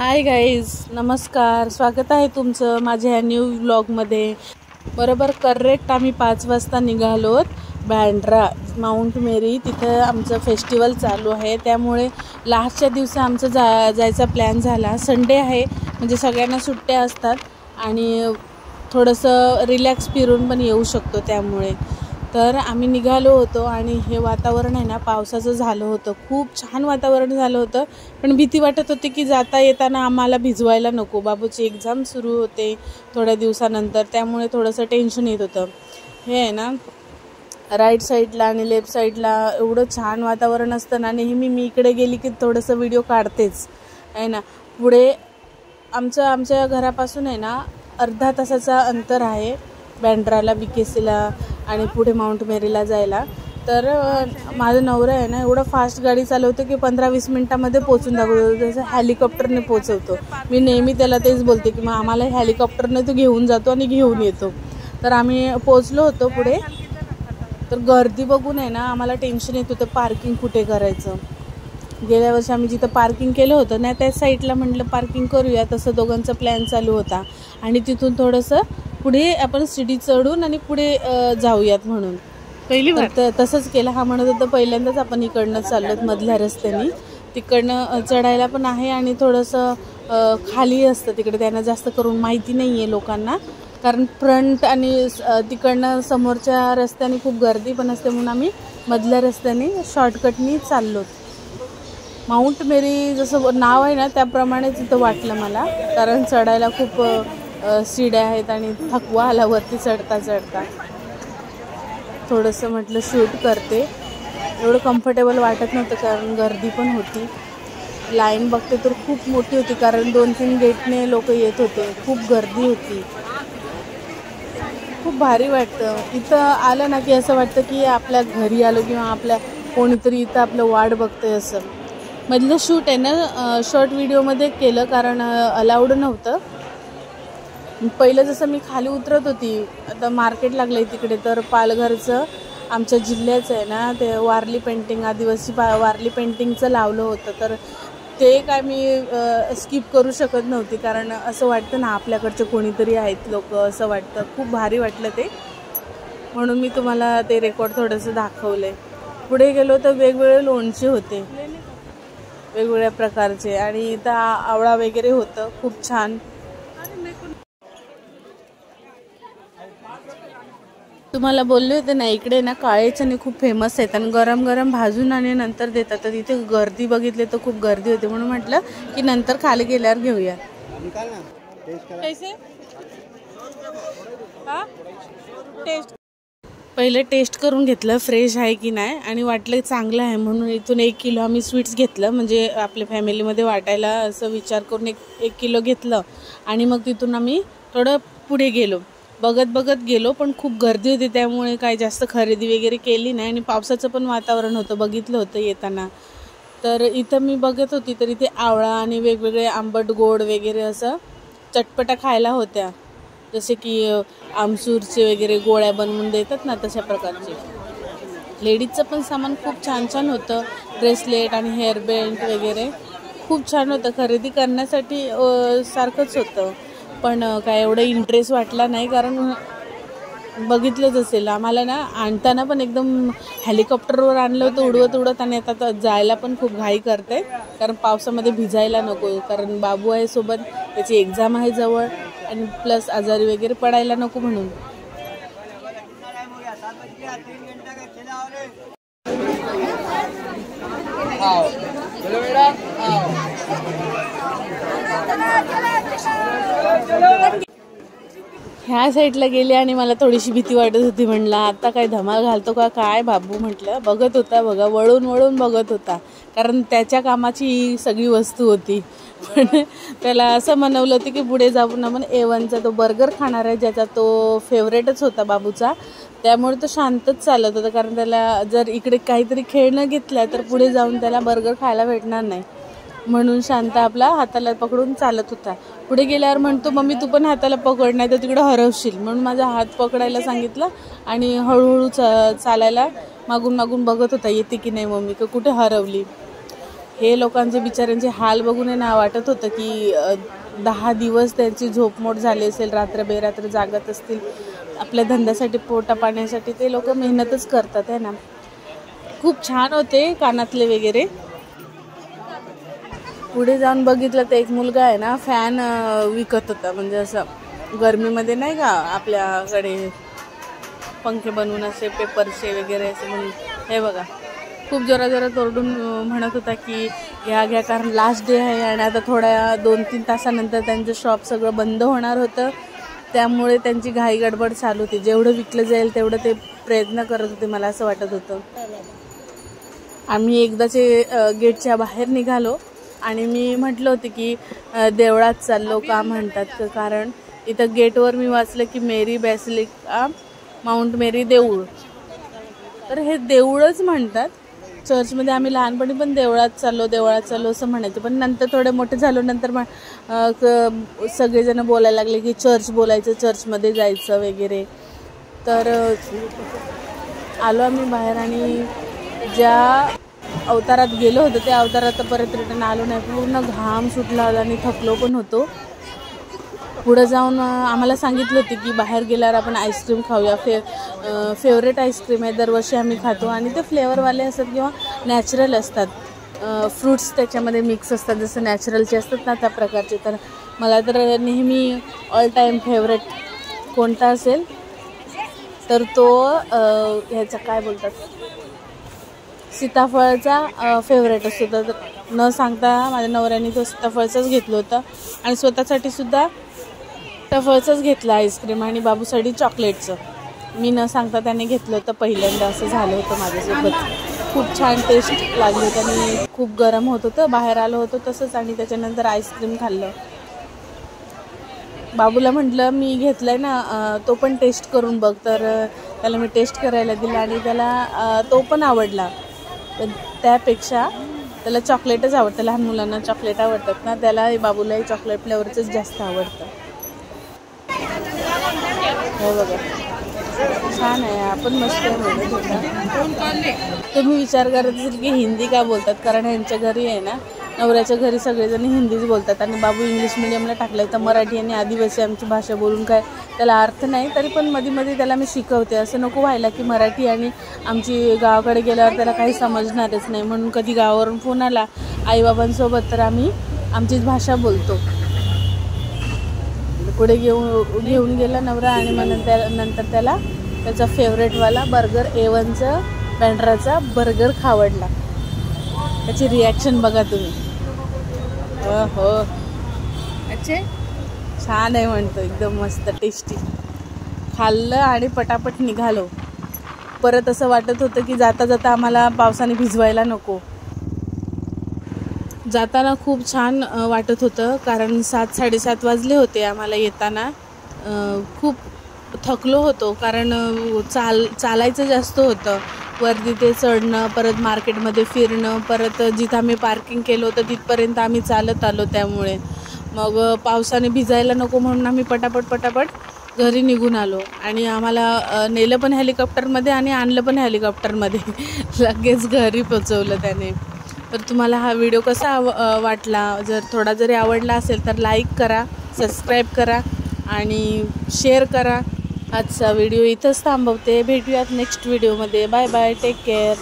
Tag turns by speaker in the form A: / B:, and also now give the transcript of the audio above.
A: Hi guys, नमस्कार. स्वागत आहे तुमचं माझ्या न्यू व्लॉगमध्ये. बरोबर करेक्ट आम्ही 5 वाजता निघालोत बँड्रा माउंट मेरी. तिथं आमचं फेस्टिवल चालू आहे, त्यामुळे लास्टच्या दिवशी आमचं जायचा प्लॅन झाला. संडे आहे म्हणजे सगळ्यांना सुट्ट्या असतात आणि थोडंसं रिलॅक्स फिरून पण येऊ शकतो. त्यामुळे तर आम्ही निघालो होतो आणि हे वातावरण आहे ना पावसाचं झालं होतं. खूप छान वातावरण झालं होतं, पण भीती वाटत होती की जाता येताना आम्हाला भिजवायला नको. बाबूची एक्झाम सुरू होते थोड्या दिवसानंतर, त्यामुळे थोडंसं टेन्शन येत होतं. हे आहे ना राईट साईडला आणि लेफ्ट साईडला एवढं छान वातावरण असतं ना. नेहमी मी इकडे गेली की थोडंसं व्हिडिओ काढतेच आहे ना. पुढे आमच्या घरापासून आहे ना अर्धा तासाचा अंतर आहे बँड्राला, BKCला आणि पुढे माउंट मेरीला जायला. तर माझं नवरा आहे ना एवढं फास्ट गाडी चालवतो की 15-20 मिनटामध्ये पोचून दाखवतो, जसं हेलिकॉप्टरने पोचवतो. मी नेहमी त्याला तेच बोलते की मग आम्हाला हेलिकॉप्टरने तो घेऊन जातो आणि घेऊन येतो. तर आम्ही पोचलो होतो पुढे. तर गर्दी बघून आहे ना आम्हाला टेन्शन येत होतं पार्किंग कुठे करायचं. गेल्या वर्षी आम्ही जिथं पार्किंग केलं होतं ना त्याच साईडला म्हटलं पार्किंग करूया, तसं दोघांचा प्लॅन चालू होता. आणि तिथून थोडंसं पुढे आपण सीडी चढून आणि पुढे जाऊयात म्हणून पहिली तर तसंच केलं. हा म्हणत होतं पहिल्यांदाच आपण इकडनं चाललोत मधल्या रस्त्याने. तिकडनं चढायला पण आहे आणि थोडंसं खाली असतं तिकडे, त्यांना जास्त करून माहिती नाही आहे लोकांना, कारण फ्रंट आणि तिकडनं समोरच्या रस्त्याने खूप गर्दी पण असते. म्हणून आम्ही मधल्या रस्त्याने शॉर्टकटनी चाललोत. माउंट मेरी जसं नाव आहे ना त्याप्रमाणेच इथं वाटलं मला, कारण चढायला खूप शिड्या आहेत आणि थकवा आला वरती चढता चढता. थोडंसं म्हटलं शूट करते. एवढं कम्फर्टेबल वाटत नव्हतं कारण गर्दी पण होती. लाईन बघते तर खूप मोठी होती, कारण 2-3 गेटने लोक येत होते. खूप गर्दी होती. खूप भारी वाटतं इथं आलं ना की असं वाटतं की आपल्या घरी आलो किंवा आपल्या कोणीतरी इथं आपलं वाट बघतंय असं. मधलं शूट आहे ना शॉर्ट व्हिडिओमध्ये केलं, कारण अलाउड नव्हतं. पहिलं जसं मी खाली उतरत होती, आता मार्केट लागलं आहे तिकडे, तर पालघरचं आमच्या जिल्ह्याचं आहे ना ते वारली पेंटिंग, आदिवासी वारली पेंटिंगचं लावलं होतं. तर ते काय मी स्किप करू शकत नव्हती, कारण असं वाटतं ना आपल्याकडचे कोणीतरी आहेत लोक, असं वाटतं. खूप भारी वाटलं ते, म्हणून मी तुम्हाला ते रेकॉर्ड थोडंसं दाखवलं आहे. पुढे गेलो तर वेगवेगळे लोणचे होते वेगवेगळ्या प्रकारचे, आणि इथं आवळा वगैरे होतं खूप छान. तुम्हाला बोलले होते ना इकडे ना काळे चणे खूप फेमस आहेत आणि गरम गरम भाजून आणि नंतर देतात. तर इथे गर्दी बघितली तर खूप गर्दी होती, म्हणून म्हटलं की नंतर खाली गेल्यावर घेऊया. पहिले टेस्ट करून घेतलं फ्रेश आहे की नाही, आणि वाटलं चांगलं आहे म्हणून इथून 1 किलो आम्ही स्वीट्स घेतलं, म्हणजे आपल्या फॅमिलीमध्ये वाटायला असं विचार करून 1 किलो घेतलं. आणि मग तिथून आम्ही थोडं पुढे गेलो, बघत गेलो. पण खूप गर्दी होती त्यामुळे काही जास्त खरेदी वगैरे केली नाही, आणि पावसाचं पण वातावरण होतं, बघितलं होतं येताना. तर इथं मी बघत होती तर इथे आवळा आणि वेगवेगळे आंबट गोड वगैरे असं चटपटा खायला होत्या, जसे की आमसूरचे वगैरे गोळ्या बनवून देतात ना तशा प्रकारचे. लेडीजचं पण सामान खूप छान छान होतं, ब्रेसलेट आणि हेअर बेल्ट वगैरे खूप छान होतं. खरेदी करण्यासाठी सारखंच होतं, पण काय एवढं इंटरेस्ट वाटला नाही, कारण बघितलंच असेल. आम्हाला ना आणताना पण एकदम हेलिकॉप्टरवर आणलं होतं उडवत, आणि आता जायला पण खूप घाई करते, कारण पावसामध्ये भिजायला नको, कारण बाबू आहे सोबत, त्याची एक्झाम आहे जवळ, आणि प्लस आजारी वगैरे पडायला नको म्हणून. ह्या साईडला गेले आणि मला थोडीशी भीती वाटत होती. म्हणलं आता काय धमाल घालतो का काय बाबू, म्हटलं. बघत होता बघा, वळून बघत होता, कारण त्याच्या कामाची ही सगळी वस्तू होती. पण त्याला असं म्हणवलं होतं की पुढे जाऊन आपण A1चा तो बर्गर खाणार आहे, ज्याचा तो फेवरेटच होता बाबूचा. त्यामुळे तो शांतच चालत होता, कारण त्याला जर इकडे काहीतरी खेळ न घेतला तर पुढे जाऊन त्याला बर्गर खायला भेटणार नाही, म्हणून शांत आपला हाताला पकडून चालत होता. पुढे गेल्यावर म्हणतो मम्मी तू पण हाताला पकड, नाही तर तिकडं हरवशील, म्हणून माझा हात पकडायला सांगितलं आणि हळूहळू चालायला मागून बघत होता येते की नाही मम्मी, का कुठे हरवली. हे लोकांचे बिचाऱ्यांचे हाल बघून आहे ना वाटत होतं की 10 दिवस त्यांची झोपमोड झाली असेल, रात्र बेरात्र जागत असतील आपल्या धंद्यासाठी, पोटा पाण्यासाठी. ते लोक मेहनतच करतात आहे ना. खूप छान होते कानातले वगैरे. पुढे जाऊन बघितलं तर एक मुलगा आहे ना फॅन विकत होता, म्हणजे असं गरमीमध्ये नाही का आपल्याकडे पंखे बनवून असे पेपरचे वगैरे असे. म्हणून हे बघा खूप जोराजोरात ओरडून म्हणत होता की घ्या घ्या, कारण लास्ट डे आहे आणि आता थोड्या 2-3 तासानंतर त्यांचं शॉप सगळं बंद होणार होतं. त्यामुळे त्यांची घाई गडबड चालू होती. जेवढं विकलं जाईल तेवढं ते प्रयत्न करत होते, मला असं वाटत होतं. आम्ही एकदाचे गेटच्या बाहेर निघालो आणि मी म्हटलं होते की देवळात चाललो का म्हणतात, कारण इथं गेटवर मी वाचलं की मेरी बॅसिलिका माउंट मेरी देऊळ. तर हे देऊळच म्हणतात. चर्चमध्ये आम्ही लहानपणी पण देवळात चाललो असं म्हणायचं, पण नंतर थोडे मोठे झालो नंतर सगळेजण बोलायला लागले की चर्च बोलायचं, चर्चमध्ये जायचं वगैरे. तर आलो आम्ही बाहेर आणि ज्या अवतारात गेलो होतो त्या अवतारात परत रिटर्न आलो नाही. पूर्ण घाम सुटला आणि थकलो पण होतो. पुढं जाऊन आम्हाला सांगितलं होतं की बाहेर गेल्यावर आपण आईस्क्रीम खाऊया. फेवरेट आईस्क्रीम आहे, दरवर्षी आम्ही खातो आणि ते फ्लेवरवाले असतात किंवा नॅचरल असतात. फ्रूट्स त्याच्यामध्ये मिक्स असतात, जसं नॅचरलचे असतात ना त्या प्रकारचे. तर मला तर नेहमी ऑल टाईम फेवरेट कोणता असेल तर तो ह्याचा काय बोलतात सीताफळाचा फेवरेट असतो. तर न सांगता माझ्या नवऱ्याने तो सीताफळाचाच घेतलं होतं आणि स्वतःसाठी सुद्धा सीताफळाचाच घेतला आईस्क्रीम आणि बाबूसाठी चॉकलेटचं. मी न सांगता त्याने घेतलं होतं पहिल्यांदा. असं झालं होतं माझ्यासोबत. खूप छान टेस्ट लागली होती आणि खूप गरम होत होतं, बाहेर आलो होतो तसंच. आणि त्याच्यानंतर आईस्क्रीम खाल्लं. बाबूला म्हटलं मी घेतलं आहे ना तो पण टेस्ट करून बघ. तर त्याला मी टेस्ट करायला दिला आणि त्याला तो पण आवडला. पण त्यापेक्षा त्याला चॉकलेटच आवडतं. लहान मुलांना चॉकलेट आवडतात ना, त्याला बाबूलाही चॉकलेट फ्लेवरचंच जास्त आवडतं. हो बघा छान आहे, आपण मस्त बोलत होता. तुम्ही विचार करत असेल की हिंदी का बोलतात, कारण ह्यांच्या घरी आहे ना नवऱ्याच्या घरी सगळेजण हिंदीच बोलतात आणि बाबू इंग्लिश मिडियमला टाकलं. तर मराठी आणि आदिवासी आमची भाषा बोलून काय त्याला अर्थ नाही, तरी पण मध्ये त्याला मी शिकवते. असं नको व्हायला की मराठी आणि आमची गावाकडे गेल्यावर त्याला काही समजणारच नाही. म्हणून कधी गावावरून फोन आला आईबाबांसोबत तर आम्ही आमचीच भाषा बोलतो. पुढे घेऊन गेला नवरा आणि मग नंतर त्याला त्याचा फेवरेटवाला बर्गर A1चा बँड्राचा बर्गर खावडला. त्याची रिॲक्शन बघा तुम्ही. हो अच्छे छान आहे म्हणतो, एकदम मस्त टेस्टी. खाल्लं आणि पटापट निघालो. परत असं वाटत होतं की जाता जाता आम्हाला पावसाने भिजवायला नको. जाताना खूप छान वाटत होतं, कारण 7-7:30 वाजले होते आम्हाला येताना. खूप थकलो होतो, कारण चालायचं जास्त होतं. वरती ते चढणं, परत मार्केटमध्ये फिरणं, परत जिथं आम्ही पार्किंग केलं होतं तिथपर्यंत आम्ही चालत आलो. त्यामुळे मग पावसाने भिजायला नको म्हणून आम्ही पटापट घरी निघून आलो. आणि आम्हाला नेलं पण हेलिकॉप्टरमध्ये आणि आणलं पण हेलिकॉप्टरमध्ये. लगेच घरी पोचवलं त्याने. तर तुम्हाला हा व्हिडिओ कसा वाटला, जर थोडा जरी आवडला असेल तर लाईक करा, सबस्क्राईब करा आणि शेअर करा. आजचा व्हिडिओ इथंच थांबवते. भेटूयात नेक्स्ट व्हिडिओमध्ये. Bye bye, take care.